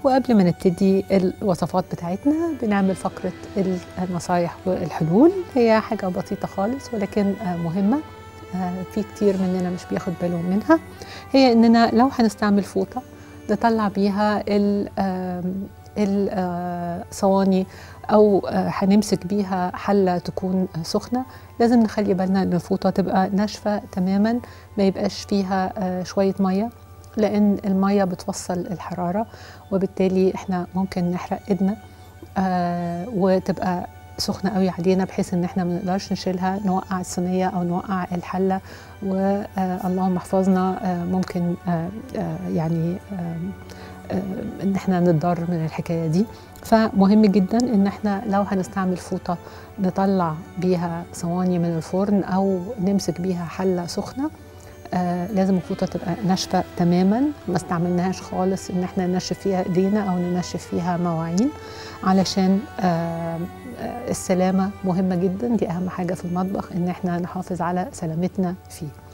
وقبل ما نبتدي الوصفات بتاعتنا بنعمل فقرة النصايح والحلول. هي حاجة بسيطة خالص ولكن مهمة، في كتير مننا مش بياخد باله منها. هي إننا لو هنستعمل فوطة نطلع بيها الصواني أو هنمسك بيها حلة تكون سخنة، لازم نخلي بالنا إن الفوطة تبقى ناشفة تماما، ما يبقاش فيها شوية مية، لأن المية بتوصل الحرارة وبالتالي احنا ممكن نحرق ايدنا وتبقى سخنة قوي علينا بحيث ان احنا ما نقدرش نشيلها، نوقع الصينية او نوقع الحلة، واللهم احفظنا ممكن يعني ان احنا نتضرر من الحكاية دي. فمهم جدا ان احنا لو هنستعمل فوطة نطلع بيها صواني من الفرن او نمسك بيها حلة سخنة، لازم الفوطة تبقى ناشفة تماما، ما استعملناهاش خالص ان احنا ننشف فيها ايدينا او ننشف فيها مواعين، علشان السلامة مهمة جدا. دي اهم حاجة في المطبخ، ان احنا نحافظ على سلامتنا فيه.